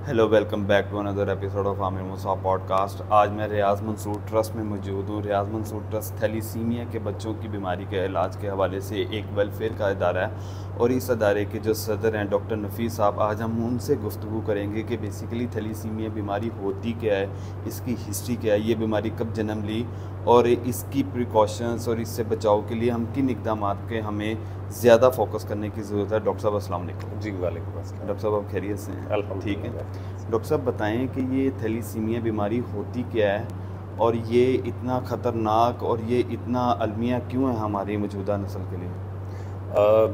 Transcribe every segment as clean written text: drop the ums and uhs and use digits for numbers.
Hello, welcome back to another episode of Aamir Moosa podcast. आज मैं रियाज Mansoor trust में मौजूद हूँ। रियाज मंसूर ट्रस्ट थैलीसीमिया के बच्चों की बीमारी के इलाज के हवाले से एक वेलफेयर का इदारा है और इस अदारे के जो सदर हैं डॉक्टर नफ़ीस साहब, आज हम उनसे गुफ्तगू करेंगे कि बेसिकली थैलीसीमिया बीमारी होती क्या है, इसकी हिस्ट्री क्या है, ये बीमारी कब जन्म ली और इसकी प्रिकॉशंस और इससे बचाव के लिए हम किन इकदाम के हमें ज़्यादा फोकस करने की ज़रूरत है। डॉक्टर साहब अस्सलाम वालेकुम। जी वालेकुम अस्सलाम। डॉक्टर साहब आप खैरियत से हैं? ठीक है। अल्हम्दुलिल्लाह। डॉक्टर साहब बताएं कि ये थैलीसीमिया बीमारी होती क्या है और ये इतना ख़तरनाक और ये इतना अलमिया क्यों है हमारी मौजूदा नस्ल के लिए?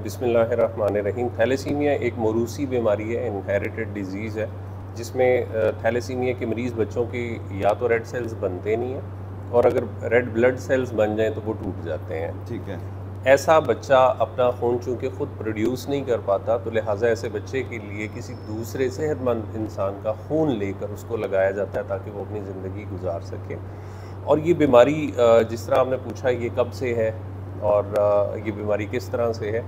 बिस्मिल्लाहिर्रहमानिर्रहीम। थैलेसीमिया एक मौरूसी बीमारी है, इनहेरिटेड डिजीज़ है, जिसमें थैलेसीमिया के मरीज़ बच्चों की या तो रेड सेल्स बनते नहीं हैं और अगर रेड ब्लड सेल्स बन जाएं तो वो टूट जाते हैं। ठीक है। ऐसा बच्चा अपना खून चूँकि ख़ुद प्रोड्यूस नहीं कर पाता, तो लिहाजा ऐसे बच्चे के लिए किसी दूसरे सेहतमंद इंसान का खून लेकर उसको लगाया जाता है ताकि वो अपनी ज़िंदगी गुजार सके। और ये बीमारी जिस तरह आपने पूछा ये कब से है और ये बीमारी किस तरह से है,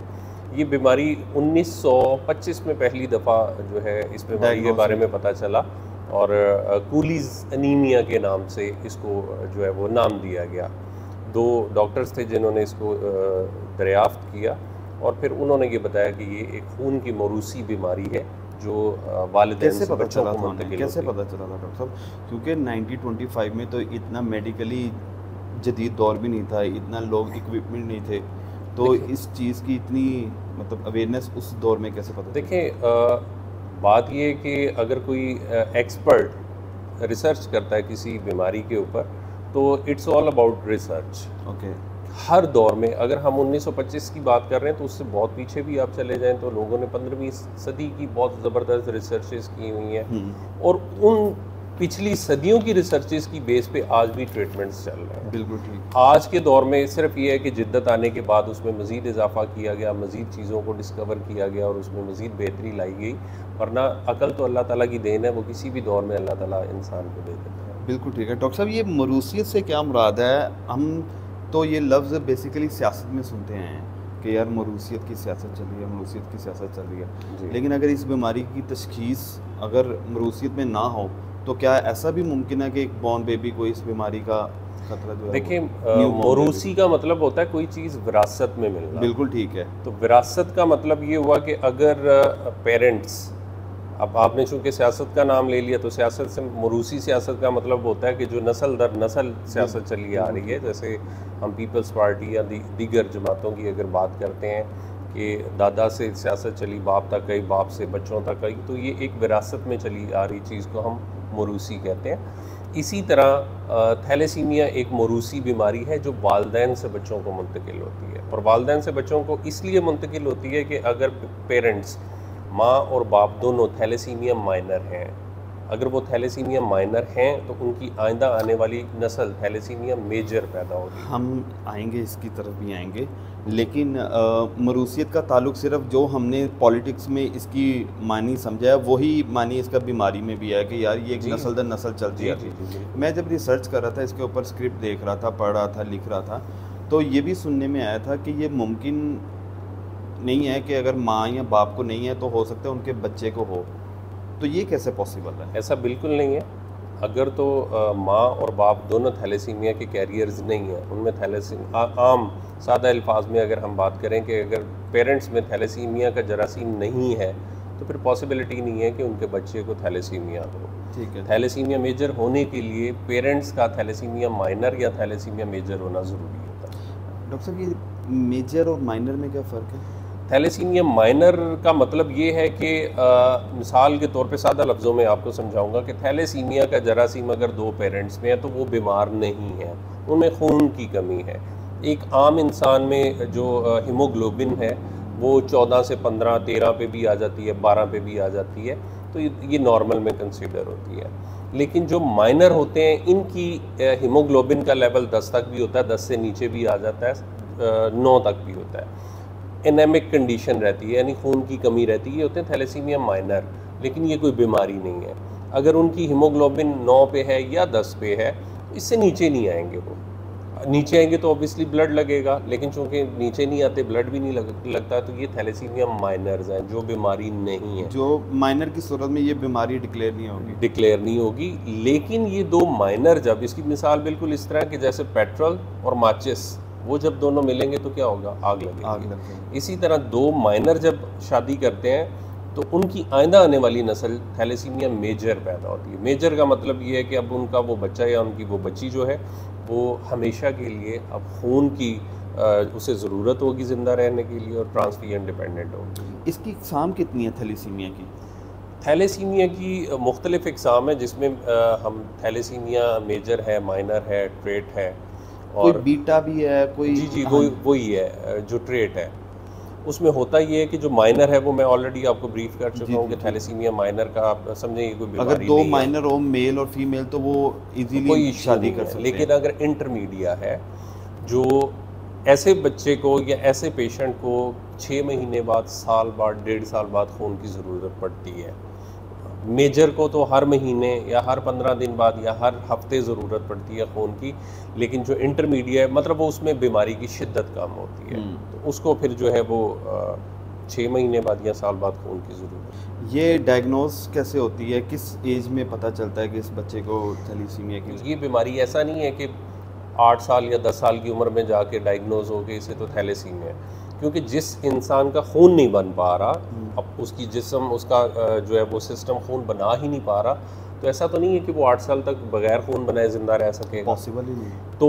ये बीमारी 1925 में पहली दफ़ा जो है इस बीमारी के बारे में पता चला और कूलीज़ अनीमिया के नाम से इसको जो है वो नाम दिया गया। 2 डॉक्टर्स थे जिन्होंने इसको दरियाफ्त किया और फिर उन्होंने ये बताया कि ये एक खून की मौरूसी बीमारी है जो वालिदैन से बच्चों को मुंतकिल कैसे पता चला था डॉक्टर साहब? क्योंकि 1925 में तो इतना मेडिकली जदीद दौर भी नहीं था, इतना लोग इक्विपमेंट नहीं थे, तो इस चीज़ की इतनी मतलब अवेयरनेस उस दौर में कैसे पता? देखें, बात ये है कि अगर कोई एक्सपर्ट रिसर्च करता है किसी बीमारी के ऊपर तो it's all about research. Okay. हर दौर में अगर हम 1925 की बात कर रहे हैं तो उससे बहुत पीछे भी आप चले जाएं तो लोगों ने 15वीं सदी की बहुत ज़बरदस्त रिसर्चेस की हुई हैं और उन पिछली सदियों की रिसर्चेस की बेस पे आज भी ट्रीटमेंट्स चल रहे हैं। बिल्कुल ठीक। आज के दौर में सिर्फ ये है कि जिद्दत आने के बाद उसमें मज़ीद इजाफा किया गया, मज़ीद चीज़ों को डिस्कवर किया गया और उसमें मज़ीद बेहतरी लाई गई, वरना अकल तो अल्लाह ताला की देन है, वो किसी भी दौर में अल्लाह ताला इंसान को दे देता है। बिल्कुल ठीक है। डॉक्टर साहब, ये मरूसियत से क्या मुराद है? हम तो ये लफ्ज़ बेसिकली सियासत में सुनते हैं कि यार मरूसियत की सियासत चल रही है, मरूसियत की सियासत चल रही है, लेकिन अगर इस बीमारी की तशखीस अगर मरूसियत में ना हो तो क्या ऐसा भी मुमकिन है कि एक बॉर्न बेबी को इस बीमारी का खतरा जो है? देखिए, मौरूसी का मतलब होता है कोई चीज़ विरासत में मिलना। बिल्कुल ठीक है। तो विरासत का मतलब ये हुआ कि अगर पेरेंट्स, अब आपने चूँकि सियासत का नाम ले लिया तो सियासत से मौरूसी सियासत का मतलब होता है कि जो नस्ल दर नस्ल सियासत चली आ रही है, जैसे हम पीपल्स पार्टी या दीगर जमातों की अगर बात करते हैं कि दादा से सियासत चली बाप तक गई, बाप से बच्चों तक गई, तो ये एक विरासत में चली आ रही चीज़ को हम मौरूसी कहते हैं। इसी तरह थैलेसीमिया एक मौरूसी बीमारी है जो वालिदैन से बच्चों को मुंतकिल होती है और वालिदैन से बच्चों को इसलिए मुंतकिल होती है कि अगर पेरेंट्स, माँ और बाप दोनों थैलेसीमिया माइनर हैं, अगर वो थैलेसीमिया माइनर हैं तो उनकी आइंदा आने वाली नस्ल थैलेसीमिया मेजर पैदा होगी। हम आएंगे, इसकी तरफ भी आएंगे, लेकिन मरूसियत का ताल्लुक सिर्फ जो हमने पॉलिटिक्स में इसकी मानी समझा है वही मानी इसका बीमारी में भी है कि यार ये एक नस्ल दर नस्ल चलती है। मैं जब रिसर्च कर रहा था इसके ऊपर, स्क्रिप्ट देख रहा था, पढ़ रहा था, लिख रहा था, तो ये भी सुनने में आया था कि ये मुमकिन नहीं है कि अगर माँ या बाप को नहीं है तो हो सकता है उनके बच्चे को हो, तो ये कैसे पॉसिबल है? ऐसा बिल्कुल नहीं है। अगर तो माँ और बाप दोनों थैलेसीमिया के कैरियर्स नहीं हैं, उनमें थैलेसीमिया आम सादा अल्फाज में अगर हम बात करें कि अगर पेरेंट्स में थैलेसीमिया का जरासीम नहीं है तो फिर पॉसिबिलिटी नहीं है कि उनके बच्चे को थैलेसीमिया हो। ठीक है। थैलेसीमिया मेजर होने के लिए पेरेंट्स का थैलेसीमिया माइनर या थैलेसीमिया मेजर होना ज़रूरी होता है। डॉक्टर साहब, ये मेजर और माइनर में क्या फ़र्क है? थैलेसीमिया माइनर का मतलब ये है कि मिसाल के तौर पे सादा लफ्ज़ों में आपको समझाऊंगा कि थैलेसीमिया का जरासीम अगर 2 पेरेंट्स में है तो वो बीमार नहीं है, उनमें खून की कमी है। एक आम इंसान में जो हीमोग्लोबिन है वो 14 से 15, 13 पे भी आ जाती है, 12 पे भी आ जाती है, तो ये नॉर्मल में कंसिडर होती है। लेकिन जो माइनर होते हैं इनकी हीमोग्लोबिन का लेवल 10 तक भी होता है, 10 से नीचे भी आ जाता है, 9 तक भी होता है। एनेमिक कंडीशन रहती है, यानी खून की कमी रहती है, ये होते हैं थैलेसीमिया माइनर, लेकिन ये कोई बीमारी नहीं है। अगर उनकी हीमोग्लोबिन 9 पे है या 10 पे है, इससे नीचे नहीं आएंगे वो। नीचे आएंगे तो ऑब्वियसली ब्लड लगेगा, लेकिन चूंकि नीचे नहीं आते, ब्लड भी नहीं लगता, तो ये थैलेसीमिया माइनर्स हैं, जो बीमारी नहीं है, जो माइनर की सूरत में ये बीमारी डिक्लेयर नहीं होगी। लेकिन ये दो माइनर, जब इसकी मिसाल बिल्कुल इस तरह कि जैसे पेट्रोल और माचिस, वो जब दोनों मिलेंगे तो क्या होगा, आग लगेगी। इसी तरह दो माइनर जब शादी करते हैं तो उनकी आइंदा आने वाली नस्ल थैलेसीमिया मेजर पैदा होती है। मेजर का मतलब ये है कि अब उनका वो बच्चा या उनकी वो बच्ची जो है वो हमेशा के लिए अब खून की उसे ज़रूरत होगी ज़िंदा रहने के लिए, और ट्रांसफ्यूजन डिपेंडेंट होगी। इसकी इकसाम कितनी है थैलेसीमिया की? थैलेसीमिया की मुख्तलिफ इकसाम है, जिसमें हम थैलेसीमिया मेजर है, माइनर है, ट्रेट है, और कोई बीटा भी है कोई? जी वही है जो ट्रेट है। उसमें होता ये है कि जो माइनर है वो मैं ऑलरेडी आपको ब्रीफ कर चुका हूँ कि थैलेसीमिया माइनर का आप समझेंगे कोई बीमारी अगर दो माइनर हो, मेल और फीमेल, तो वो इजीली शादी कर सकते हैं। लेकिन अगर इंटरमीडिया है, जो ऐसे बच्चे को या ऐसे पेशेंट को 6 महीने बाद, साल बाद, 1.5 साल बाद खून की ज़रूरत पड़ती है। मेजर को तो हर महीने या हर 15 दिन बाद या हर हफ्ते ज़रूरत पड़ती है खून की, लेकिन जो इंटरमीडिएट मतलब वो उसमें बीमारी की शिद्दत कम होती है, तो उसको फिर जो है वो 6 महीने बाद या साल बाद खून की ज़रूरत। ये डायग्नोस कैसे होती है, किस एज में पता चलता है कि इस बच्चे को थैलेसीमिया की? ये बीमारी ऐसा नहीं है कि 8 साल या 10 साल की उम्र में जाके डायग्नोज हो के इसे तो थैलेसीमिया है, क्योंकि जिस इंसान का खून नहीं बन पा रहा, अब उसकी जिस्म, उसका जो है वो सिस्टम खून बना ही नहीं पा रहा, तो ऐसा तो नहीं है कि वो 8 साल तक बगैर खून बनाए ज़िंदा रह सकेगा, पॉसिबल ही नहीं। तो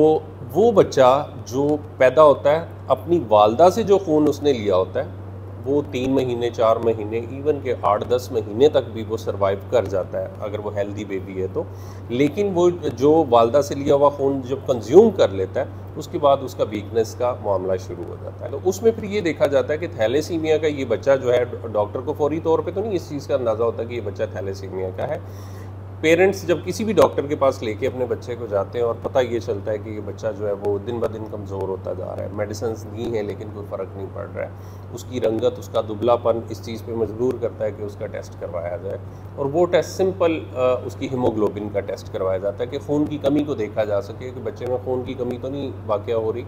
वो बच्चा जो पैदा होता है, अपनी वालदा से जो खून उसने लिया होता है, वो 3 महीने, 4 महीने, इवन के 8-10 महीने तक भी वो सर्वाइव कर जाता है अगर वो हेल्दी बेबी है तो। लेकिन वो जो वालदा से लिया हुआ खून जब कंज्यूम कर लेता है, उसके बाद उसका वीकनेस का मामला शुरू हो जाता है। तो उसमें फिर ये देखा जाता है कि थैलेसीमिया का ये बच्चा जो है, डॉक्टर को फौरी तौर पे तो नहीं इस चीज़ का अंदाज़ा होता कि ये बच्चा थैलेसीमिया का है। पेरेंट्स जब किसी भी डॉक्टर के पास लेके अपने बच्चे को जाते हैं और पता ये चलता है कि ये बच्चा जो है वो दिन ब दिन कमज़ोर होता जा रहा है, मेडिसिन दी हैं लेकिन कोई फ़र्क नहीं पड़ रहा है, उसकी रंगत, उसका दुबलापन इस चीज़ पे मजबूर करता है कि उसका टेस्ट करवाया जाए, और वो टेस्ट सिंपल उसकी हीमोग्लोबिन का टेस्ट करवाया जाता है कि खून की कमी को देखा जा सके कि बच्चे में खून की कमी तो नहीं वाक़या हो रही।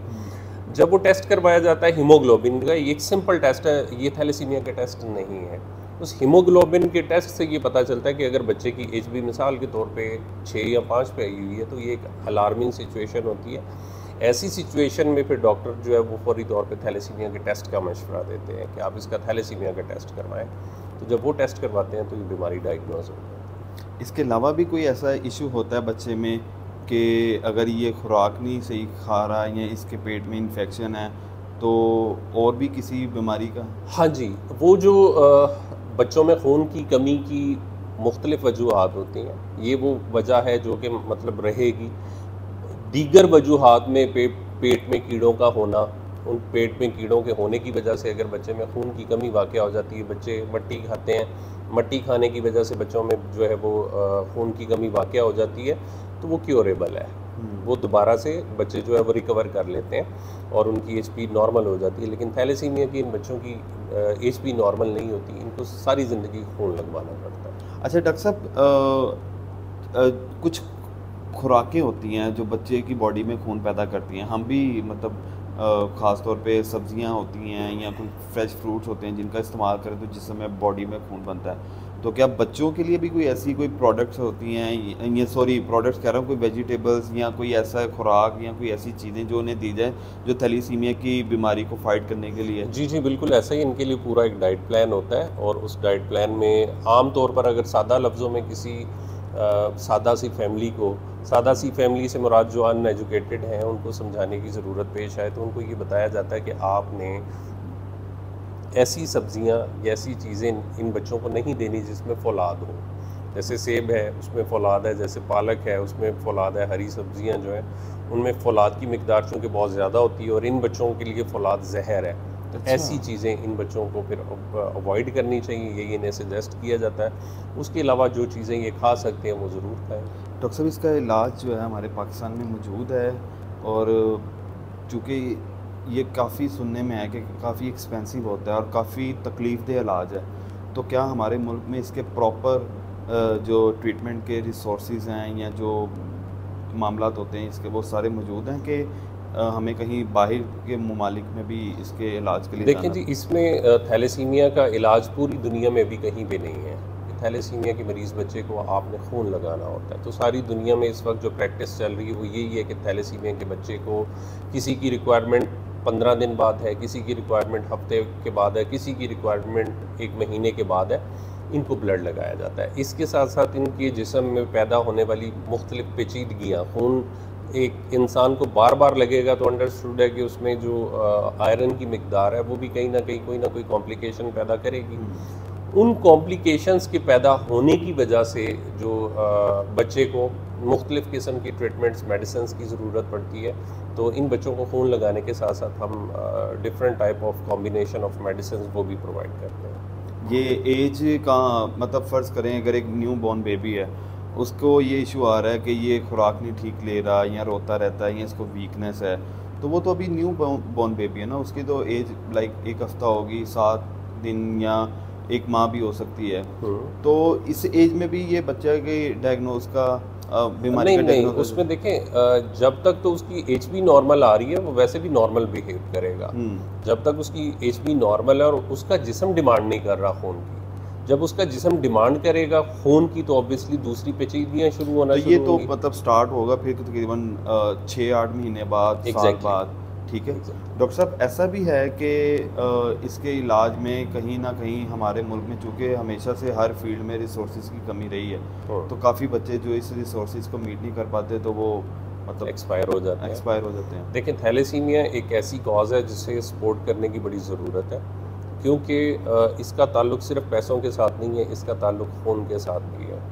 जब वो टेस्ट करवाया जाता है हीमोग्लोबिन का, ये एक सिंपल टेस्ट है, ये थैलेसीमिया का टेस्ट नहीं है। उस हीमोग्लोबिन के टेस्ट से ये पता चलता है कि अगर बच्चे की एज भी मिसाल के तौर पे 6 या 5 पे आई हुई है, तो ये एक अलार्मिंग सिचुएशन होती है। ऐसी सिचुएशन में फिर डॉक्टर जो है वो फौरी तौर पे थैलेसीमिया के टेस्ट का मशवरा देते हैं कि आप इसका थैलेसीमिया का टेस्ट करवाएं। तो जब वो टेस्ट करवाते हैं तो ये बीमारी डायग्नोज हो जाती है। इसके अलावा भी कोई ऐसा इशू होता है बच्चे में कि अगर ये खुराक नहीं सही खा रहा है या इसके पेट में इन्फेक्शन है, तो और भी किसी बीमारी का? हाँ जी, वो जो बच्चों में खून की कमी की मुख्तलिफ वजूहात होती हैं, ये वो वजह है जो कि मतलब रहेगी। दीगर वजूहात में पेट में कीड़ों का होना, उन पेट में कीड़ों के होने की वजह से अगर बच्चे में खून की कमी वाक़या हो जाती है, बच्चे मट्टी खाते हैं, मट्टी खाने की वजह से बच्चों में जो है वो खून की कमी वाक़या हो जाती है, तो वो क्योरेबल है, वो दोबारा से बच्चे जो है वो रिकवर कर लेते हैं और उनकी एचपी नॉर्मल हो जाती है। लेकिन थैलेसीमिया की इन बच्चों की एचपी नॉर्मल नहीं होती, इनको सारी ज़िंदगी खून लगवाना पड़ता है। अच्छा डॉक्टर साहब, कुछ खुराकें होती हैं जो बच्चे की बॉडी में खून पैदा करती हैं, हम भी मतलब ख़ास तौर पे सब्जियां होती हैं या कोई फ्रेश फ्रूट्स होते हैं जिनका इस्तेमाल करें तो जिस समय बॉडी में खून बनता है, तो क्या बच्चों के लिए भी कोई ऐसी कोई प्रोडक्ट्स होती हैं, ये सॉरी प्रोडक्ट्स कह रहा हूँ, कोई वेजिटेबल्स या कोई ऐसा खुराक या कोई ऐसी चीज़ें जो उन्हें दी जाए जो थैलेसीमिया की बीमारी को फाइट करने के लिए? जी जी बिल्कुल ऐसा ही, इनके लिए पूरा एक डाइट प्लान होता है, और उस डाइट प्लान में आम तौर पर अगर सादा लफ्ज़ों में किसी सादा सी फैमिली को, सादा सी फैमिली से मुराद जो अनएजुकेटेड हैं उनको समझाने की ज़रूरत पेश आए, तो उनको ये बताया जाता है कि आपने ऐसी सब्जियां या ऐसी चीज़ें इन बच्चों को नहीं देनी जिसमें फौलाद हो। जैसे सेब है उसमें फौलाद है, जैसे पालक है उसमें फौलाद है, हरी सब्जियां जो हैं उनमें फौलाद की मिकदार चूँकि बहुत ज़्यादा होती है और इन बच्चों के लिए फौलाद जहर है। तो ऐसी चीज़ें इन बच्चों को फिर अवॉइड करनी चाहिए, यही इन्हें सजेस्ट किया जाता है। उसके अलावा जो चीज़ें ये खा सकते हैं वो ज़रूर खाएँ। डॉक्टर साहब, इसका इलाज जो है हमारे पाकिस्तान में मौजूद है, और चूँकि ये काफ़ी सुनने में है कि काफ़ी एक्सपेंसिव होता है और काफ़ी तकलीफ़देह इलाज है, तो क्या हमारे मुल्क में इसके प्रॉपर जो ट्रीटमेंट के रिसोर्सेज हैं या जो मामलात होते हैं इसके वो सारे मौजूद हैं कि हमें कहीं बाहर के ममालिक में भी इसके इलाज के लिए देखें जी, इसमें थैलेसीमिया का इलाज पूरी दुनिया में भी कहीं भी नहीं है। थैलेसीमिया के मरीज़ बच्चे को आपने खून लगाना होता है। तो सारी दुनिया में इस वक्त जो प्रैक्टिस चल रही है वो यही है कि थैलेसीमिया के बच्चे को किसी की रिक्वायरमेंट 15 दिन बाद है, किसी की रिक्वायरमेंट हफ्ते के बाद है, किसी की रिक्वायरमेंट 1 महीने के बाद है, इनको ब्लड लगाया जाता है। इसके साथ साथ इनके जिस्म में पैदा होने वाली मुख्तलिफ पेचीदगियाँ, खून एक इंसान को बार बार लगेगा तो अंडरस्टूड है कि उसमें जो आयरन की मिकदार है वो भी कहीं ना कहीं कोई ना कोई कॉम्प्लिकेशन पैदा करेगी। उन कॉम्प्लिकेशंस के पैदा होने की वजह से जो बच्चे को मुख्तलिफ़ किस्म की ट्रीटमेंट्स मेडिसिन की ज़रूरत पड़ती है। तो इन बच्चों को खून लगाने के साथ साथ हम different type of combination of medicine वो भी प्रोवाइड करते हैं। ये एज का मतलब फ़र्ज़ करें अगर एक न्यू बॉर्न बेबी है, उसको ये इशू आ रहा है कि ये खुराक नहीं ठीक ले रहा या रोता रहता है या इसको वीकनेस है, तो वो तो अभी न्यू बॉर्न बेबी है ना, उसकी तो एज लाइक 1 हफ़्ता होगी, 7 दिन या 1 माह भी हो सकती है। तो इस एज में भी ये बच्चा के डायग्नोज का बीमारी का नहीं, उसमें देखें जब तक तो उसकी एचबी नॉर्मल आ रही है वो वैसे भी नॉर्मल बिहेव करेगा। जब तक उसकी एचबी नॉर्मल है और उसका जिस्म डिमांड नहीं कर रहा खून की, जब उसका जिस्म डिमांड करेगा खून की तो ऑब्वियसली दूसरी पेचीदगियाँ शुरू होना तो ये तो मतलब स्टार्ट होगा फिर तकरीबन 6-8 महीने बाद, साल बाद, ठीक है। डॉक्टर साहब, ऐसा भी है कि इसके इलाज में कहीं ना कहीं हमारे मुल्क में चूँकि हमेशा से हर फील्ड में रिसोर्सेज की कमी रही है, तो काफ़ी बच्चे जो इस रिसोर्सेज को मीट नहीं कर पाते तो वो मतलब एक्सपायर हो जाते हैं। देखिए, थैलेसीमिया एक ऐसी कॉज है जिसे सपोर्ट करने की बड़ी ज़रूरत है, क्योंकि इसका ताल्लुक सिर्फ पैसों के साथ नहीं है, इसका ताल्लुक खून के साथ भी है।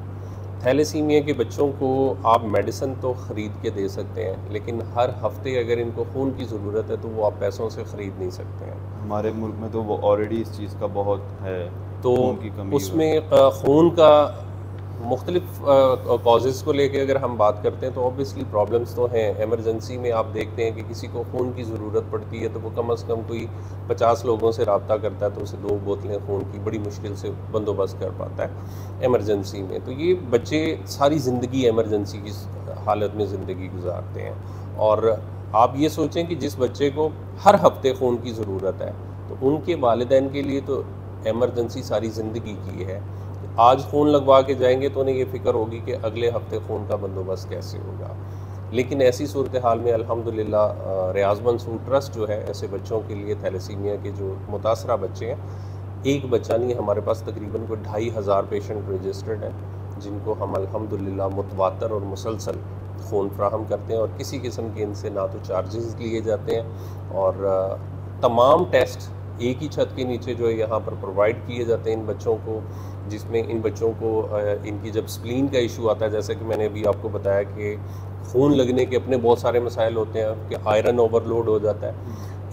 थैलेसीमिया के बच्चों को आप मेडिसिन तो ख़रीद के दे सकते हैं, लेकिन हर हफ्ते अगर इनको खून की ज़रूरत है तो वो आप पैसों से ख़रीद नहीं सकते हैं। हमारे मुल्क में तो वो ऑलरेडी इस चीज़ का बहुत है, तो खून की कमी उसमें खून का मुख्तलिफ कॉजेज़ को लेके अगर हम बात करते हैं तो ऑब्वियसली प्रॉब्लम्स तो हैं। एमरजेंसी में आप देखते हैं कि किसी को खून की ज़रूरत पड़ती है तो वो कम से कम कोई 50 लोगों से रब्ता करता है तो उसे 2 बोतलें खून की बड़ी मुश्किल से बंदोबस्त कर पाता है एमरजेंसी में। तो ये बच्चे सारी ज़िंदगी एमरजेंसी की हालत में ज़िंदगी गुजारते हैं। और आप ये सोचें कि जिस बच्चे को हर हफ्ते खून की ज़रूरत है तो उनके वालिदैन के लिए तो एमरजेंसी सारी ज़िंदगी की है। आज खून लगवा के जाएंगे तो उन्हें ये फ़िक्र होगी कि अगले हफ्ते खून का बंदोबस्त कैसे होगा। लेकिन ऐसी सूरत हाल में अल्हम्दुलिल्लाह रियाज़ मंसूर ट्रस्ट जो है ऐसे बच्चों के लिए, थैलेसीमिया के जो मुतासरा बच्चे हैं, एक बच्चा नहीं, हमारे पास तकरीबन कोई 2500 पेशेंट रजिस्टर्ड हैं जिनको हम अल्हम्दुलिल्लाह मुतवातर और मुसलसल खून फ्राहम करते हैं और किसी किस्म के इनसे ना तो चार्जेस लिए जाते हैं और तमाम टेस्ट एक ही छत के नीचे जो है यहाँ पर प्रोवाइड किए जाते हैं इन बच्चों को, जिसमें इन बच्चों को इनकी जब स्प्लीन का इशू आता है, जैसे कि मैंने अभी आपको बताया कि खून लगने के अपने बहुत सारे मसाइल होते हैं कि आयरन ओवरलोड हो जाता है,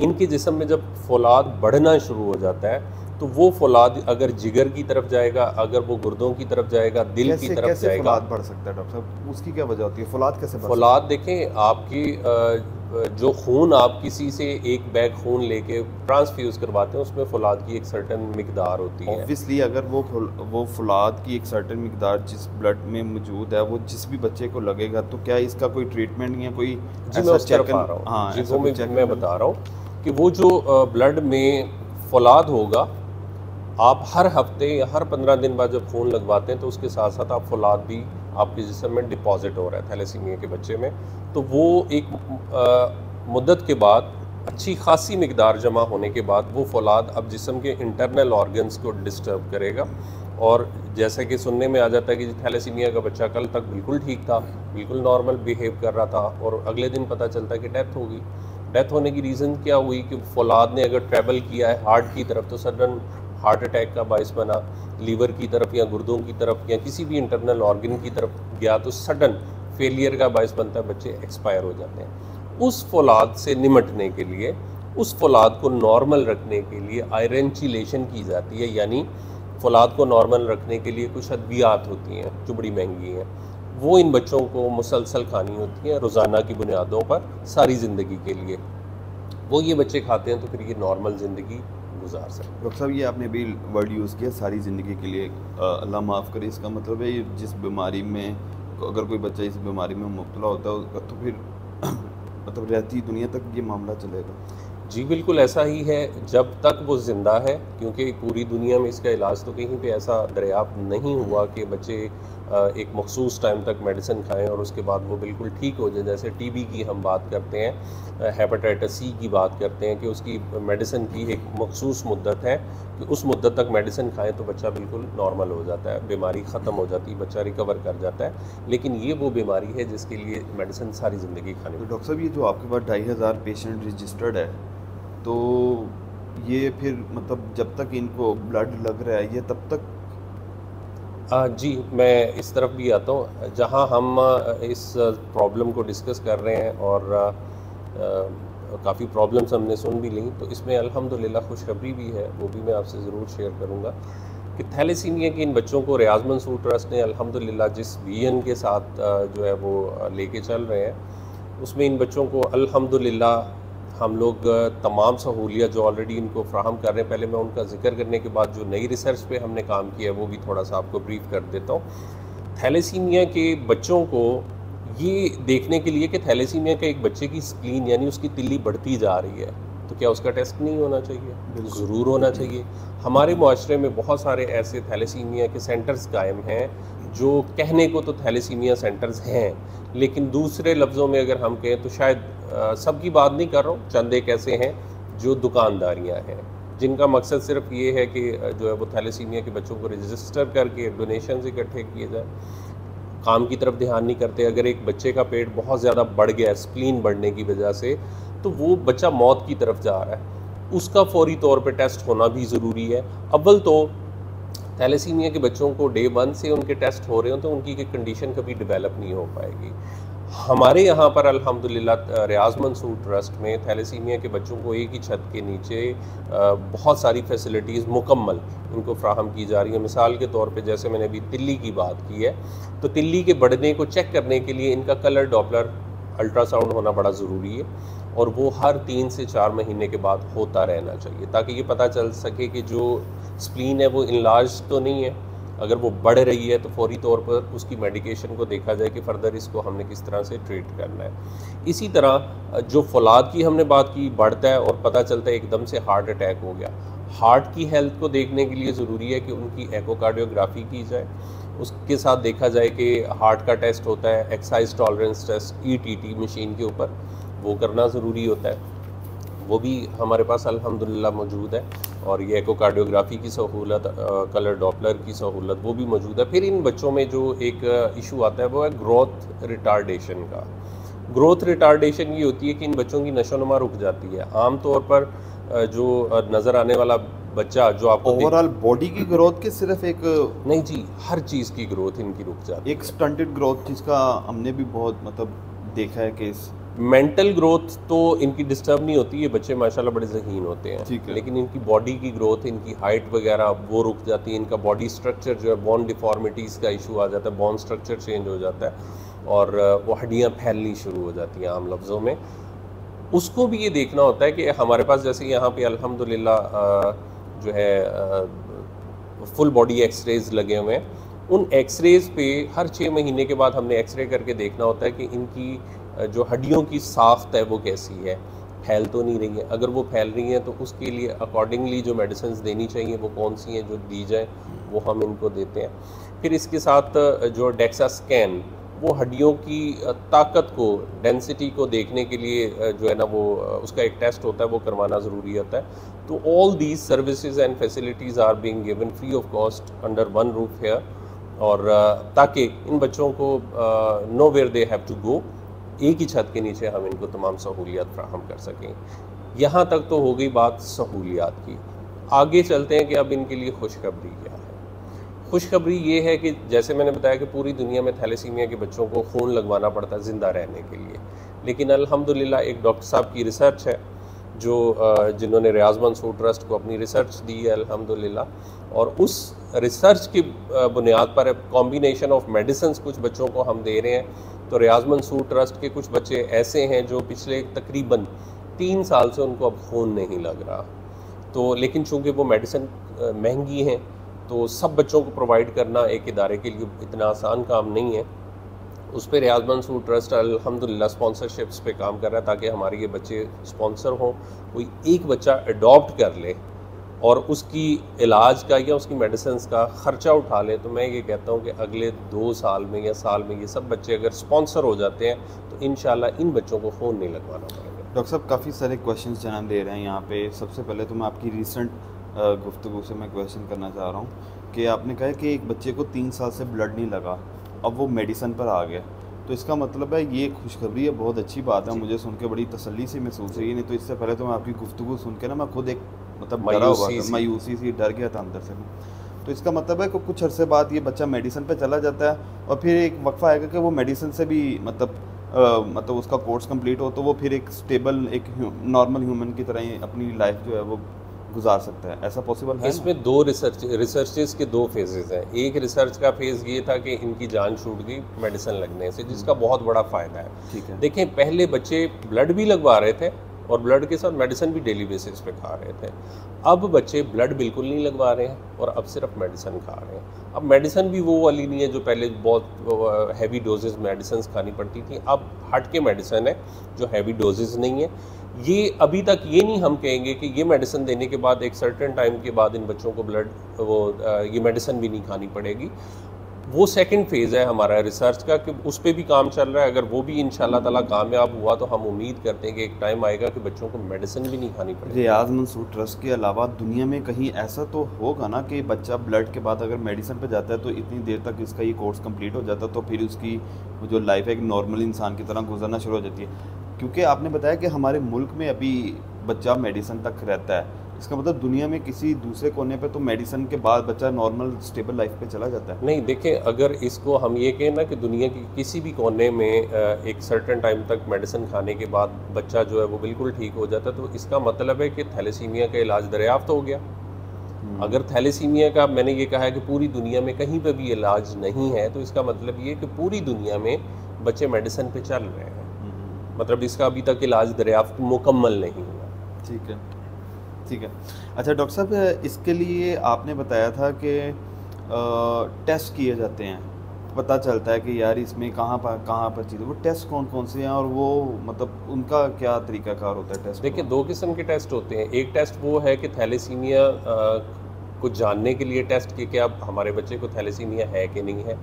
इनके जिस्म में जब फौलाद बढ़ना शुरू हो जाता है तो वो फौलाद अगर जिगर की तरफ जाएगा, अगर वो गुर्दों की तरफ जाएगा, दिल की तरफ जाएगा। फौलाद बढ़ सकता है डॉक्टर साहब, उसकी क्या वजह होती है? फौलाद कैसे बढ़ फौलाद देखें, आपकी जो खून आप किसी से एक बैग खून लेके ट्रांसफ्यूज़ करवाते हैं उसमें फौलाद की एक सर्टन मिकदार होती है। ऑब्वियसली अगर वो फौलाद की एक सर्टन मिकदार जिस ब्लड में मौजूद है वो जिस भी बच्चे को लगेगा तो क्या इसका कोई ट्रीटमेंट या कोई ऐसा चेक आ रहा हूँ? हाँ, जिसको मैं बता रहा हूँ कि वो जो ब्लड में फौलाद होगा, आप हर हफ्ते या हर 15 दिन बाद जब खून लगवाते हैं तो उसके साथ साथ आप फौलाद भी आपके जिस्म में डिपॉजिट हो रहा है थैलेसीमिया के बच्चे में, तो वो एक मुद्दत के बाद अच्छी खासी मिकदार जमा होने के बाद वो फौलाद अब जिस्म के इंटरनल ऑर्गन्स को डिस्टर्ब करेगा। और जैसे कि सुनने में आ जाता है कि थैलेसीमिया का बच्चा कल तक बिल्कुल ठीक था, बिल्कुल नॉर्मल बिहेव कर रहा था और अगले दिन पता चलता है कि डेथ होगी। डेथ होने की रीज़न क्या हुई कि फौलाद ने अगर ट्रैवल किया है हार्ट की तरफ तो सडन हार्ट अटैक का बाइस बना, लीवर की तरफ या गुर्दों की तरफ या किसी भी इंटरनल ऑर्गन की तरफ गया तो सडन फेलियर का बाइस बनता है, बच्चे एक्सपायर हो जाते हैं। उस फौलाद से निमटने के लिए, उस फौलाद को नॉर्मल रखने के लिए आयरन चिलेशन की जाती है, यानी फौलाद को नॉर्मल रखने के लिए कुछ अद्वियात होती हैं जो बड़ी महंगी हैं, वो इन बच्चों को मुसलसल खानी होती हैं रोज़ाना की बुनियादों पर सारी ज़िंदगी के लिए। वो ये बच्चे खाते हैं तो फिर ये नॉर्मल ज़िंदगी गुजार सकते हैं। डॉक्टर साहब, ये आपने भी वर्ड यूज़ किया सारी ज़िंदगी के लिए, अल्लाह माफ़ करे, इसका मतलब है जिस बीमारी में अगर कोई बच्चा इस बीमारी में मुब्तला होता है तो फिर मतलब रहती दुनिया तक ये मामला चलेगा? जी बिल्कुल ऐसा ही है, जब तक वो ज़िंदा है, क्योंकि पूरी दुनिया में इसका इलाज तो कहीं पे ऐसा दरियाफ्त नहीं हुआ कि बच्चे एक मखसूस टाइम तक मेडिसिन खाएं और उसके बाद वो बिल्कुल ठीक हो जाए। जैसे टीबी की हम बात करते हैं, हेपेटाइटिस सी की बात करते हैं कि उसकी मेडिसिन की एक मखसूस मुद्दत है कि उस मुद्दत तक मेडिसिन खाएं तो बच्चा बिल्कुल नॉर्मल हो जाता है, बीमारी ख़त्म हो जाती है, बच्चा रिकवर कर जाता है। लेकिन ये वो बीमारी है जिसके लिए मेडिसिन सारी ज़िंदगी खानी। तो डॉक्टर साहब, ये जो आपके पास 2500 पेशेंट रजिस्टर्ड है, तो ये फिर मतलब जब तक इनको ब्लड लग रहा है ये तब तक? जी, मैं इस तरफ भी आता हूँ जहाँ हम इस प्रॉब्लम को डिस्कस कर रहे हैं और काफ़ी प्रॉब्लम्स हमने सुन भी ली, तो इसमें अल्हम्दुलिल्लाह खुशखबरी भी है, वो भी मैं आपसे ज़रूर शेयर करूँगा कि थैलेसीमिया के इन बच्चों को रियाज मंसूर ट्रस्ट ने अल्हम्दुलिल्लाह जिस विजन के साथ जो है वो लेके चल रहे हैं, उसमें इन बच्चों को अल्हम्दुलिल्लाह हम लोग तमाम सहूलियत जो ऑलरेडी इनको फ्राहम कर रहे हैं, पहले मैं उनका जिक्र करने के बाद जो नई रिसर्च पे हमने काम किया है वो भी थोड़ा सा आपको ब्रीफ कर देता हूँ। थैलेसीमिया के बच्चों को ये देखने के लिए कि थैलेसीमिया के एक बच्चे की स्प्लीन यानी उसकी तिल्ली बढ़ती जा रही है, तो क्या उसका टेस्ट नहीं होना चाहिए? ज़रूर होना चाहिए। हमारे मुआशरे में बहुत सारे ऐसे थैलेसीमिया के सेंटर्स कायम हैं जो कहने को तो थैलेसीमिया सेंटर्स हैं, लेकिन दूसरे लफ्ज़ों में अगर हम कहें तो शायद सबकी बात नहीं कर रहा हूँ, चंद एक ऐसे हैं जो दुकानदारियाँ हैं जिनका मकसद सिर्फ ये है कि जो है वो थैलेसीमिया के बच्चों को रजिस्टर करके डोनेशंस इकट्ठे किए जाए, काम की तरफ ध्यान नहीं करते। अगर एक बच्चे का पेट बहुत ज़्यादा बढ़ गया है स्प्लीन बढ़ने की वजह से, तो वो बच्चा मौत की तरफ जा रहा है, उसका फौरी तौर पे टेस्ट होना भी ज़रूरी है। अव्वल तो थैलेसीमिया के बच्चों को डे 1 से उनके टेस्ट हो रहे हो तो उनकी कंडीशन कभी डेवलप नहीं हो पाएगी। हमारे यहाँ पर अल्हम्दुलिल्लाह रियाज मंसूर ट्रस्ट में थैलेसीमिया के बच्चों को एक ही छत के नीचे बहुत सारी फैसिलिटीज़ मुकम्मल इनको फ्राहम की जा रही है। मिसाल के तौर पे जैसे मैंने अभी तिल्ली की बात की है, तो तिल्ली के बढ़ने को चेक करने के लिए इनका कलर डॉपलर अल्ट्रासाउंड होना बड़ा ज़रूरी है और वो हर 3 से 4 महीने के बाद होता रहना चाहिए ताकि ये पता चल सके कि जो स्प्लीन है वो इनलार्ज तो नहीं है। अगर वो बढ़ रही है तो फौरी तौर पर उसकी मेडिकेशन को देखा जाए कि फ़र्दर इसको हमने किस तरह से ट्रीट करना है। इसी तरह जो फौलाद की हमने बात की, बढ़ता है और पता चलता है एकदम से हार्ट अटैक हो गया, हार्ट की हेल्थ को देखने के लिए ज़रूरी है कि उनकी एकोकार्डियोग्राफी की जाए, उसके साथ देखा जाए कि हार्ट का टेस्ट होता है exercise tolerance test ETT machine के ऊपर, वो करना ज़रूरी होता है, वो भी हमारे पास अल्हम्दुलिल्लाह मौजूद है। और ये एकोकार्डियोग्राफी की सहूलत, कलर डॉपलर की सहूलत वो भी मौजूद है। फिर इन बच्चों में जो एक इशू आता है वो है ग्रोथ रिटार्डेशन का। ग्रोथ रिटार्डेशन ये होती है कि इन बच्चों की नशोनुमा रुक जाती है। आम तौर पर जो नज़र आने वाला बच्चा जो आपको ओवरऑल बॉडी की ग्रोथ के सिर्फ एक नहीं जी, हर चीज़ की ग्रोथ इनकी रुक जाती है। एक स्टंटेड ग्रोथ जिसका हमने भी बहुत मतलब देखा है केस। मेंटल ग्रोथ तो इनकी डिस्टर्ब नहीं होती, ये बच्चे माशाल्लाह बड़े ज़हीन होते हैं, लेकिन इनकी बॉडी की ग्रोथ, इनकी हाइट वगैरह वो रुक जाती है। इनका बॉडी स्ट्रक्चर जो है, बोन डिफॉर्मिटीज़ का इशू आ जाता है, बोन स्ट्रक्चर चेंज हो जाता है और वो हड्डियाँ फैलनी शुरू हो जाती हैं आम लफ्ज़ों में। उसको भी ये देखना होता है कि हमारे पास जैसे यहाँ पे अल्हम्दुलिल्लाह जो है फुल बॉडी एक्सरेज लगे हुए हैं, उन एक्सरेज पे हर 6 महीने के बाद हमने एक्सरे करके देखना होता है कि इनकी जो हड्डियों की साख्त है वो कैसी है, फैल तो नहीं रही है। अगर वो फैल रही हैं तो उसके लिए अकॉर्डिंगली जो मेडिसिन देनी चाहिए वो कौन सी हैं जो दी जाए, वो हम इनको देते हैं। फिर इसके साथ जो डेक्सा स्कैन, वो हड्डियों की ताकत को, डेंसिटी को देखने के लिए जो है ना वो उसका एक टेस्ट होता है, वो करवाना ज़रूरी होता है। तो all these services and facilities are being given free of cost under one roof here, और ताकि इन बच्चों को nowhere they have to go, एक ही छत के नीचे हम इनको तमाम सहूलियात फ्राहम कर सकें। यहाँ तक तो हो गई बात सहूलियात की। आगे चलते हैं कि अब इनके लिए खुशखबरी क्या है। खुशखबरी ये है कि जैसे मैंने बताया कि पूरी दुनिया में थैलेसीमिया के बच्चों को खून लगवाना पड़ता है ज़िंदा रहने के लिए, लेकिन अल्हम्दुलिल्लाह एक डॉक्टर साहब की रिसर्च है जो जिन्होंने रियाज मंसूर ट्रस्ट को अपनी रिसर्च दी है अल्हम्दुलिल्लाह, और उस रिसर्च की बुनियाद पर कॉम्बिनेशन ऑफ मेडिसिन कुछ बच्चों को हम दे रहे हैं। तो रियाज मंसूर ट्रस्ट के कुछ बच्चे ऐसे हैं जो पिछले तकरीबन 3 साल से उनको अब खून नहीं लग रहा, तो लेकिन चूँकि वो मेडिसिन महंगी हैं तो सब बच्चों को प्रोवाइड करना एक इदारे के लिए इतना आसान काम नहीं है। उस पर रियाज मंसूर ट्रस्ट अल्हम्दुलिल्लाह स्पॉन्सरशिप्स पे काम कर रहा है ताकि हमारे ये बच्चे स्पॉन्सर हों, कोई एक बच्चा अडॉप्ट कर ले और उसकी इलाज का या उसकी मेडिसिन का ख़र्चा उठा ले, तो मैं ये कहता हूँ कि अगले 2 साल में या साल में ये सब बच्चे अगर स्पॉन्सर हो जाते हैं तो इंशाल्लाह इन बच्चों को ख़ून नहीं लगवाना पड़ेगा। डॉक्टर साहब काफ़ी सारे क्वेश्चंस जनाब ले रहे हैं यहाँ पे। सबसे पहले तो मैं आपकी रिसेंट गुफ्तगू से मैं क्वेश्चन करना चाह रहा हूँ कि आपने कहा कि एक बच्चे को 3 साल से ब्लड नहीं लगा, अब वो मेडिसिन पर आ गया, तो इसका मतलब है ये खुशखबरी है, बहुत अच्छी बात है, मुझे सुन के बड़ी तसल्ली सी महसूस हुई। नहीं तो इससे पहले तो मैं आपकी गुफ्तगू सुन के ना मैं खुद एक मतलब डरा हुआ था, मायूसी सी डर गया था अंदर से मैं। तो इसका मतलब है कि कुछ अरसे बाद ये बच्चा मेडिसिन पे चला जाता है और फिर एक वक्फा आएगा कि वो मेडिसिन से भी मतलब उसका कोर्स कंप्लीट हो तो वो फिर एक स्टेबल एक नॉर्मल ह्यूमन की तरह ही अपनी लाइफ जो है वो गुजार सकता है। ऐसा पॉसिबल है? इसमें 2 रिसर्चेस के 2 फेजेस हैं। एक रिसर्च का फेज़ ये था कि इनकी जान छूट गई मेडिसिन लगने से, जिसका बहुत बड़ा फ़ायदा है। ठीक है। देखें, पहले बच्चे ब्लड भी लगवा रहे थे और ब्लड के साथ मेडिसिन भी डेली बेसिस पे खा रहे थे। अब बच्चे ब्लड बिल्कुल नहीं लगवा रहे हैं और अब सिर्फ मेडिसिन खा रहे हैं। अब मेडिसिन भी वो वाली नहीं है जो पहले बहुत हैवी डोजेस मेडिसिन खानी पड़ती थी, अब हट के मेडिसिन है जो हैवी डोजेस नहीं है। ये अभी तक ये नहीं हम कहेंगे कि ये मेडिसिन देने के बाद एक सर्टेन टाइम के बाद इन बच्चों को ये मेडिसिन भी नहीं खानी पड़ेगी। वो सेकंड फेज़ है हमारा रिसर्च का कि उस पर भी काम चल रहा है। अगर वो भी इंशाल्लाह ताला कामयाब हुआ तो हम उम्मीद करते हैं कि एक टाइम आएगा कि बच्चों को मेडिसिन भी नहीं खानी पड़ेगी। रियाज मंसूर ट्रस्ट के अलावा दुनिया में कहीं ऐसा तो होगा ना कि बच्चा ब्लड के बाद अगर मेडिसिन पे जाता है तो इतनी देर तक इसका ये कोर्स कंप्लीट हो जाता है तो फिर उसकी जो लाइफ है एक नॉर्मल इंसान की तरह गुजरना शुरू हो जाती है? क्योंकि आपने बताया कि हमारे मुल्क में अभी बच्चा मेडिसिन तक रहता है, इसका मतलब दुनिया में किसी दूसरे कोने पे तो मेडिसिन के बाद बच्चा नॉर्मल स्टेबल लाइफ पे चला जाता है। नहीं, देखें, अगर इसको हम ये कहें ना कि दुनिया की किसी भी कोने में एक सर्टेन टाइम तक मेडिसिन खाने के बाद बच्चा जो है वो बिल्कुल ठीक हो जाता है, तो इसका मतलब है कि थैलेसीमिया का इलाज दरियाफ्त हो गया। अगर थैलेसीमिया का मैंने ये कहा है कि पूरी दुनिया में कहीं पर भी इलाज नहीं है, तो इसका मतलब ये कि पूरी दुनिया में बच्चे मेडिसिन पे चल रहे हैं, मतलब इसका अभी तक इलाज दरियाफ्त मुकम्मल नहीं हुआ। ठीक है, ठीक है। अच्छा डॉक्टर साहब, इसके लिए आपने बताया था कि टेस्ट किए जाते हैं, पता चलता है कि यार इसमें कहाँ पर चीज़, वो टेस्ट कौन कौन से हैं और वो मतलब उनका क्या तरीकाकार होता है टेस्ट? देखिए, 2 किस्म के टेस्ट होते हैं। एक टेस्ट वो है कि थैलेसीमिया को जानने के लिए टेस्ट कि क्या हमारे बच्चे को थैलेसीमिया है कि नहीं है।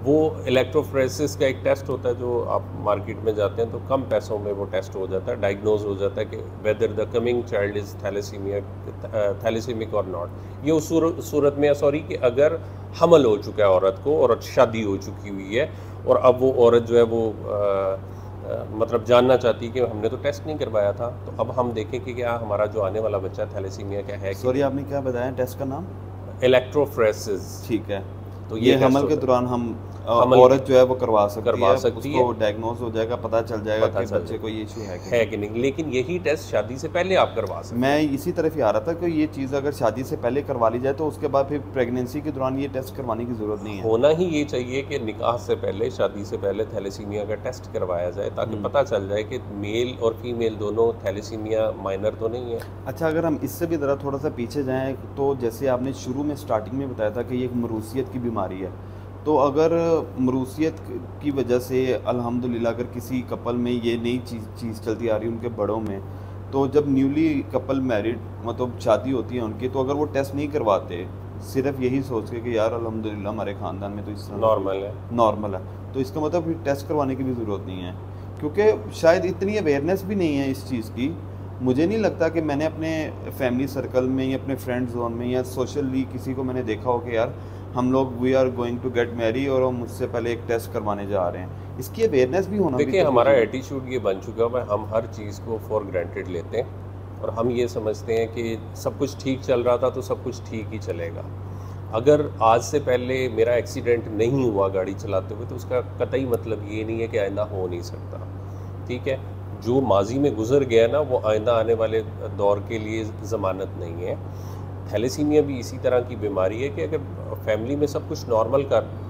वो इलेक्ट्रोफोरेसिस का एक टेस्ट होता है जो आप मार्केट में जाते हैं तो कम पैसों में वो टेस्ट हो जाता है, डायग्नोज हो जाता है कि whether the coming child is thalassemic or not. ये उस सूरत में सॉरी कि अगर हमल हो चुका है औरत को और शादी हो चुकी हुई है और अब वो औरत जो है वो मतलब जानना चाहती है कि हमने तो टेस्ट नहीं करवाया था, तो अब हम देखें कि क्या हमारा जो आने वाला बच्चा थैलेसीमिया का है। सॉरी, आपने क्या बताया टेस्ट का नाम? इलेक्ट्रोफोरेसिस। ठीक है। तो ये हमल के दौरान हम औरत जो है वो करवा सकती है, उसको डायग्नोज हो जाएगा, पता चल जाएगा कि बच्चे को ये इशू है कि नहीं। लेकिन यही टेस्ट शादी से पहले आप करवा सकते हैं। मैं इसी तरफ ही आ रहा था कि ये चीज़ अगर शादी से पहले करवा ली जाए तो उसके बाद फिर प्रेगनेंसी के दौरान ये टेस्ट करवाने की ज़रूरत नहीं है। होना ही ये चाहिए कि निकाह से पहले, शादी से पहले थैलेसीमिया का टेस्ट करवाया जाए ताकि पता चल जाए कि मेल और फीमेल दोनों थैलेसीमिया माइनर तो नहीं है। अच्छा, अगर हम इससे भी ज़रा थोड़ा सा पीछे जाएँ तो जैसे आपने शुरू में स्टार्टिंग में बताया था कि ये एक मरूसियत की बीमारी है, तो अगर मरूसियत की वजह से अल्हम्दुलिल्लाह अगर किसी कपल में ये नई चीज़ चलती आ रही है उनके बड़ों में, तो जब न्यूली कपल मैरिड मतलब शादी होती है उनकी, तो अगर वो टेस्ट नहीं करवाते सिर्फ यही सोच के कि यार अल्हम्दुलिल्लाह हमारे ख़ानदान में तो इस तरह नॉर्मल है, तो इसका मतलब फिर टेस्ट करवाने की भी ज़रूरत नहीं है, क्योंकि शायद इतनी अवेयरनेस भी नहीं है इस चीज़ की। मुझे नहीं लगता कि मैंने अपने फैमिली सर्कल में या अपने फ्रेंड जोन में या सोशली किसी को मैंने देखा हो कि यार हम लोग we are going to get marry और हम मुझसे पहले एक टेस्ट करवाने जा रहे हैं। इसकी अवेयरनेस भी होना। देखिए, हमारा एटीट्यूड ये बन चुका है, हम हर चीज़ को फॉर ग्रांटेड लेते हैं और हम ये समझते हैं कि सब कुछ ठीक चल रहा था तो सब कुछ ठीक ही चलेगा। अगर आज से पहले मेरा एक्सीडेंट नहीं हुआ गाड़ी चलाते हुए तो उसका कतई मतलब ये नहीं है कि आइंदा हो नहीं सकता। ठीक है, जो माजी में गुजर गया ना वो आइंदा आने वाले दौर के लिए ज़मानत नहीं है। थैलेसीमिया भी इसी तरह की बीमारी है कि अगर फैमिली में सब कुछ नॉर्मल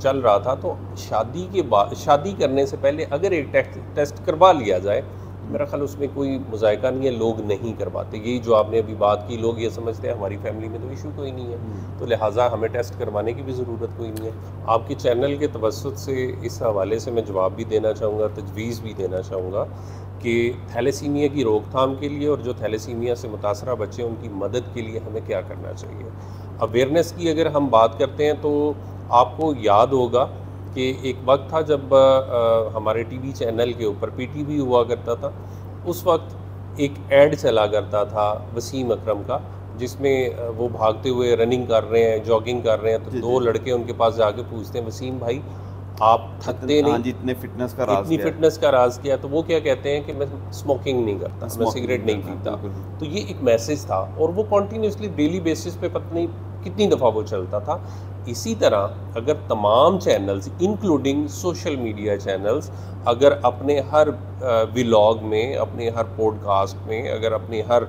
चल रहा था तो शादी करने से पहले अगर एक टेस्ट करवा लिया जाए मेरा ख्याल उसमें कोई मुज़ायका नहीं है, लोग नहीं करवाते। यही जो आपने अभी बात की, लोग ये समझते हैं हमारी फैमिली में तो इशू कोई नहीं है, तो लिहाजा हमें टेस्ट करवाने की भी ज़रूरत कोई नहीं है। आपके चैनल के तवस्सुत से इस हवाले से मैं जवाब भी देना चाहूँगा, तजवीज़ भी देना चाहूँगा कि थैलेसीमिया की रोकथाम के लिए और जो थैलेसीमिया से मुतासरा बच्चे हैं उनकी मदद के लिए हमें क्या करना चाहिए। अवेयरनेस की अगर हम बात करते हैं तो आपको याद होगा कि एक वक्त था जब हमारे टीवी चैनल के ऊपर पीटीवी हुआ करता था, उस वक्त एक ऐड चला करता था वसीम अकरम का, जिसमें वो भागते हुए रनिंग कर रहे हैं, जॉगिंग कर रहे हैं, तो दो लड़के उनके पास जाके पूछते हैं, वसीम भाई आप थकते नहीं? इतनी फिटनेस का राज क्या है? फिटनेस का राज क्या है? तो वो क्या कहते हैं कि मैं स्मोकिंग नहीं करता, मैं सिगरेट नहीं पीता। तो ये एक मैसेज था और वो कॉन्टीन्यूसली डेली बेसिस पे पता नहीं कितनी दफ़ा वो चलता था। इसी तरह अगर तमाम channels including social media channels अगर अपने हर व्लॉग में, अपने हर पॉडकास्ट में, अगर अपने हर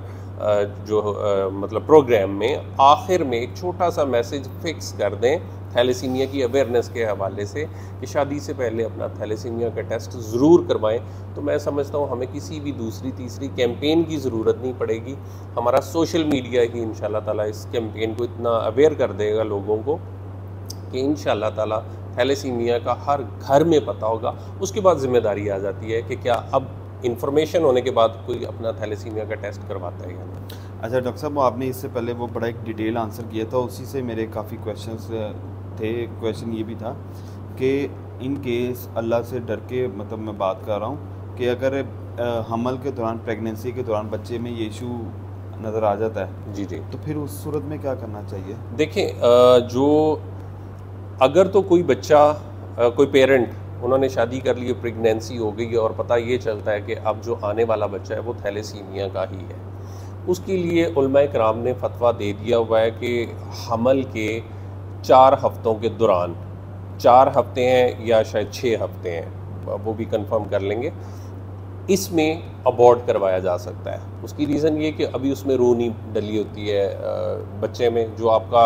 मतलब प्रोग्राम में आखिर में एक छोटा सा मैसेज फिक्स कर दें थैलेसीमिया की अवेयरनेस के हवाले से कि शादी से पहले अपना थैलेसीमिया का टेस्ट ज़रूर करवाएं, तो मैं समझता हूँ हमें किसी भी दूसरी तीसरी कैंपेन की ज़रूरत नहीं पड़ेगी। हमारा सोशल मीडिया ही इंशाल्लाह ताला इस कैंपेन को इतना अवेयर कर देगा लोगों को कि इंशाल्लाह ताला थैलेसीमिया का हर घर में पता होगा। उसके बाद ज़िम्मेदारी आ जाती है कि क्या अब इंफॉर्मेशन होने के बाद कोई अपना थैलेसीमिया का टेस्ट करवाता है या नहीं। अच्छा डॉक्टर साहब, आपने इससे पहले वो बड़ा एक डिटेल आंसर किया था, उसी से मेरे काफ़ी क्वेश्चंस थे। क्वेश्चन ये भी था कि इन केस अल्लाह से डर के, मतलब मैं बात कर रहा हूँ कि अगर हमल के दौरान, प्रेगनेंसी के दौरान बच्चे में ये इशू नज़र आ जाता है, जी जी, तो फिर उस सूरत में क्या करना चाहिए? देखें, जो अगर तो कोई बच्चा, कोई पेरेंट, उन्होंने शादी कर ली, प्रेगनेंसी हो गई और पता ये चलता है कि अब जो आने वाला बच्चा है वो थैलेसीमिया का ही है, उसके लिए उलमाए कराम ने फतवा दे दिया हुआ है कि हमल के 4 हफ्तों के दौरान, 4 हफ्ते हैं या शायद 6 हफ्ते हैं, वो भी कंफर्म कर लेंगे, इसमें अबॉर्ट करवाया जा सकता है। उसकी रीज़न ये कि अभी उसमें रूह नहीं डली होती है बच्चे में। जो आपका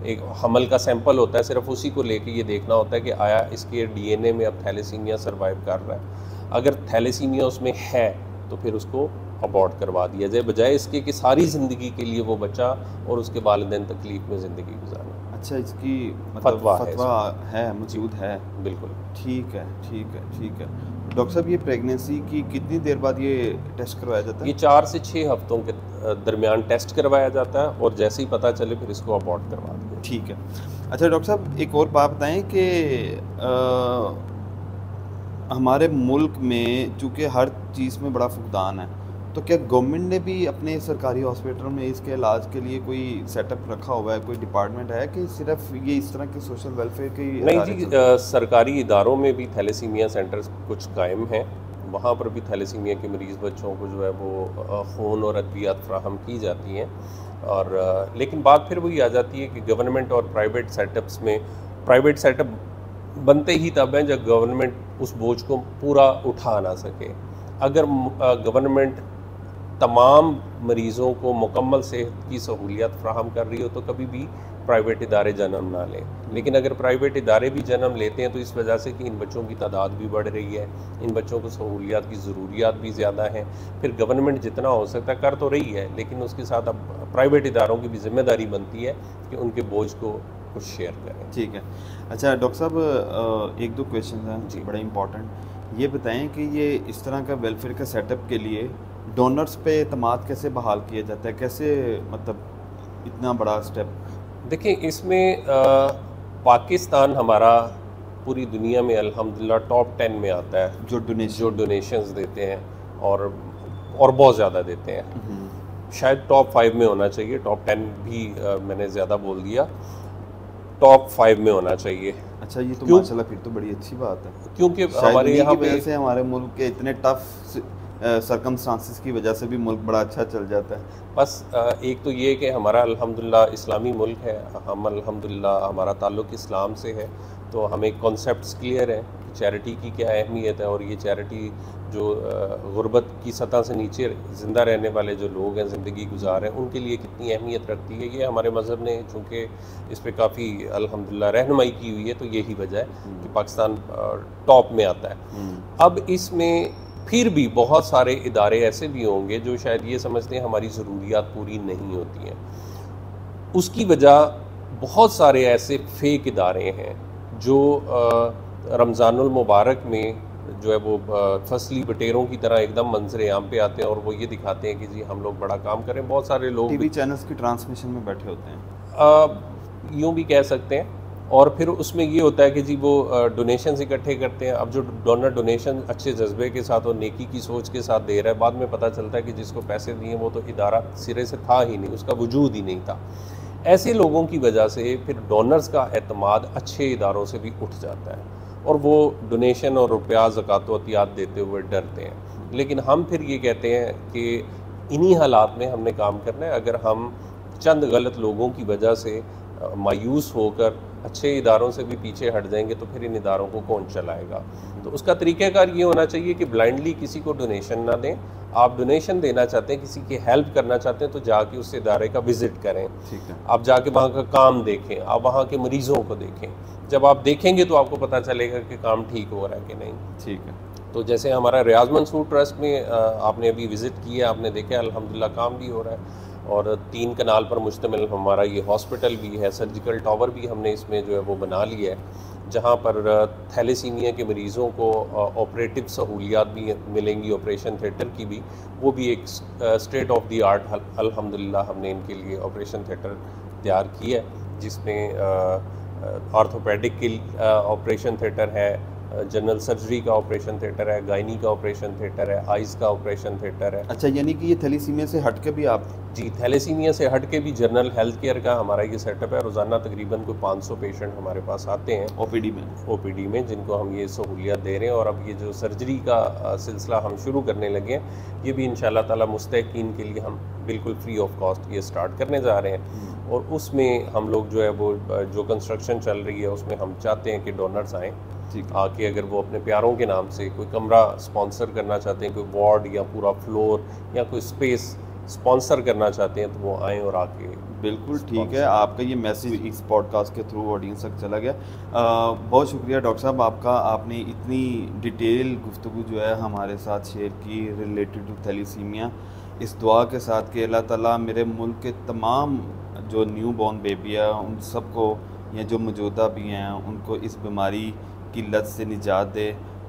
एक हमल का सैंपल होता है, सिर्फ उसी को लेके ये देखना होता है कि आया इसके डीएनए में अब थैलेसीमिया सर्वाइव कर रहा है। अगर थैलेसीमिया उसमें है तो फिर उसको अबॉर्ट करवा दिया जाए, बजाय इसके कि सारी ज़िंदगी के लिए वो बच्चा और उसके वालिदैन तकलीफ़ में ज़िंदगी गुजारें। अच्छा, इसकी मतलब फतवा है, मौजूद है? बिल्कुल, ठीक है, ठीक है, ठीक है। डॉक्टर साहब, ये प्रेगनेंसी की कितनी देर बाद ये टेस्ट करवाया जाता है? ये 4 से 6 हफ्तों के दरमियान टेस्ट करवाया जाता है और जैसे ही पता चले फिर इसको अबॉर्ट करवा दें। ठीक है। अच्छा डॉक्टर साहब, एक और बात बताएं कि हमारे मुल्क में चूँकि हर चीज़ में बड़ा फुकदान है, तो क्या गवर्नमेंट ने भी अपने सरकारी हॉस्पिटलों में इसके इलाज के लिए कोई सेटअप रखा हुआ है, कोई डिपार्टमेंट है कि सिर्फ ये इस तरह के सोशल वेलफेयर की? नहीं जी, सरकारी इदारों में भी थैलेसीमिया सेंटर्स कुछ कायम हैं, वहाँ पर भी थैलेसीमिया के मरीज़ बच्चों को जो है वो खून और अद्वियात फ्राहम की जाती हैं। और लेकिन बात फिर वही आ जाती है कि गवर्नमेंट और प्राइवेट सेटअप्स में, प्राइवेट सेटअप बनते ही तब हैं जब गवर्नमेंट उस बोझ को पूरा उठा ना सके। अगर गवर्नमेंट तमाम मरीज़ों को मुकम्मल सेहत की सहूलियत फ्राहम कर रही हो तो कभी भी प्राइवेट इदारे जन्म ना लें। लेकिन अगर प्राइवेट इदारे भी जन्म लेते हैं तो इस वजह से कि इन बच्चों की तादाद भी बढ़ रही है, इन बच्चों को सहूलियात की ज़रूरियात भी ज़्यादा हैं, फिर गवर्नमेंट जितना हो सकता है कर तो रही है, लेकिन उसके साथ अब प्राइवेट इदारों की भी ज़िम्मेदारी बनती है कि उनके बोझ को कुछ शेयर करें। ठीक है। अच्छा डॉक्टर साहब, एक दो क्वेश्चन हैं जी, बड़ा इंपॉर्टेंट। ये बताएं कि ये इस तरह का वेलफेयर का सेटअप के लिए डोनर्स पे एतमाद कैसे बहाल किया जाता है, कैसे, मतलब इतना बड़ा स्टेप? देखिए, इसमें पाकिस्तान हमारा पूरी दुनिया में अल्हम्दुलिल्लाह टॉप 10 में आता है जो डोनेशंस देते हैं, और बहुत ज़्यादा देते हैं। शायद टॉप 5 में होना चाहिए, टॉप 10 भी मैंने ज़्यादा बोल दिया, टॉप 5 में होना चाहिए। अच्छा, ये तो माशाल्लाह फिर तो बड़ी अच्छी बात है, क्योंकि हमारे यहाँ पे से हमारे मुल्क के इतने टफ सरकमस्टांसिस की वजह से भी मुल्क बड़ा अच्छा चल जाता है। बस एक तो ये कि हमारा अल्हम्दुलिल्लाह इस्लामी मुल्क है, हम अल्हम्दुलिल्लाह हमारा ताल्लुक़ इस्लाम से है, तो हमें कॉन्सेप्ट्स क्लियर हैं कि चैरिटी की क्या अहमियत है, और ये चैरिटी जो गुर्बत की सतह से नीचे ज़िंदा रहने वाले जो लोग हैं, ज़िंदगी गुजार हैं, उनके लिए कितनी अहमियत रखती है। ये हमारे मज़हब ने चूँकि इस पर काफ़ी अल्हम्दुलिल्लाह रहनुमाई की हुई है, तो यही वजह है कि पाकिस्तान टॉप में आता है। अब इसमें फिर भी बहुत सारे इदारे ऐसे भी होंगे जो शायद ये समझते हैं हमारी ज़रूरियात पूरी नहीं होती हैं। उसकी वजह बहुत सारे ऐसे फेक इदारे हैं जो रमज़ानुल मुबारक में जो है वो फसली बटेरों की तरह एकदम मंजर आम पे आते हैं और वो ये दिखाते हैं कि जी हम लोग बड़ा काम करें। बहुत सारे लोग टीवी चैनल्स की ट्रांसमिशन में बैठे होते हैं, यूँ भी कह सकते हैं। और फिर उसमें ये होता है कि जी वो डोनेशन इकट्ठे करते हैं। अब जो डोनर डोनेशन अच्छे जज्बे के साथ और नेकी की सोच के साथ दे रहा है, बाद में पता चलता है कि जिसको पैसे दिए वो तो इदारा सिरे से था ही नहीं, उसका वजूद ही नहीं था। ऐसे लोगों की वजह से फिर डोनर्स का एतमाद अच्छे इदारों से भी उठ जाता है और वो डोनेशन और रुपया ज़कात व अतियात देते हुए डरते हैं। लेकिन हम फिर ये कहते हैं कि इन्हीं हालात में हमने काम करना है। अगर हम चंद गलत लोगों की वजह से मायूस होकर अच्छे इदारों से भी पीछे हट जाएंगे तो फिर इन इदारों को कौन चलाएगा। तो उसका तरीक़ाकार ये होना चाहिए कि ब्लाइंडली किसी को डोनेशन ना दें। आप डोनेशन देना चाहते हैं, किसी की हेल्प करना चाहते हैं, तो जाके उस इदारे का विज़िट करें। ठीक है। आप जाके वहाँ का काम देखें, आप वहाँ के मरीज़ों को देखें। जब आप देखेंगे तो आपको पता चलेगा कि काम ठीक हो रहा है कि नहीं। ठीक है। तो जैसे हमारा रियाज मंसूर ट्रस्ट में आपने अभी विज़िट किया, आपने देखा अल्हम्दुलिल्लाह काम भी हो रहा है और 3 कनाल पर मुश्तमिल हमारा ये हॉस्पिटल भी है। सर्जिकल टावर भी हमने इसमें जो है वो बना लिया है, जहाँ पर थैलेसीमिया के मरीज़ों को ऑपरेटिव सहूलियात भी मिलेंगी, ऑपरेशन थिएटर की भी। वो भी एक स्टेट ऑफ द आर्ट अल्हम्दुलिल्लाह हमने इनके लिए ऑपरेशन थिएटर तैयार किया है, जिसमें ऑर्थोपेडिक की ऑपरेशन थिएटर है, जनरल सर्जरी का ऑपरेशन थिएटर है, गायनी का ऑपरेशन थिएटर है, आइज़ का ऑपरेशन थिएटर है। अच्छा, यानी कि ये थैलेसीमिया से हट के भी आप? जी, थैलेसीमिया से हट के भी जनरल हेल्थ केयर का हमारा ये सेटअप है। रोज़ाना तकरीबन कोई 500 पेशेंट हमारे पास आते हैं ओपीडी में, जिनको हम ये सहूलियत दे रहे हैं। और अब ये जो सर्जरी का सिलसिला हम शुरू करने लगे हैं, ये भी इंशाल्लाह ताला मुस्तहिकीन के लिए हम बिल्कुल फ्री ऑफ कॉस्ट ये स्टार्ट करने जा रहे हैं। और उसमें हम लोग जो है वो जो कंस्ट्रक्शन चल रही है उसमें हम चाहते हैं कि डोनर्स आएँ आके, अगर वो अपने प्यारों के नाम से कोई कमरा स्पॉन्सर करना चाहते हैं, कोई वार्ड या पूरा फ्लोर या कोई स्पेस स्पॉन्सर करना चाहते हैं, तो वो आएँ और आके। बिल्कुल ठीक है। आपका ये मैसेज इस पॉडकास्ट के थ्रू ऑडियंस तक चला गया। बहुत शुक्रिया डॉक्टर साहब आपका, आपने इतनी डिटेल गुफ्तगू जो है हमारे साथ शेयर की रिलेटेड टू थैलेसीमिया। इस दुआ के साथ कि अल्लाह ताला मेरे मुल्क के तमाम जो न्यू बॉर्न बेबी है उन सबको, या जो मौजूदा भी हैं, उनको इस बीमारी की लत से निजात दे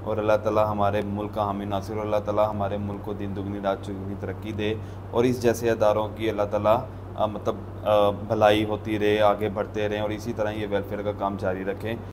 और अल्लाह ताला हमारे मुल्क का हामी नासिर, अल्लाह ताला हमारे मुल्क को दिन दुगनी रात चौगुनी तरक्की दे और इस जैसे अदारों की अल्लाह ताला मतलब भलाई होती रहे, आगे बढ़ते रहें और इसी तरह ये वेलफेयर का काम जारी रखें।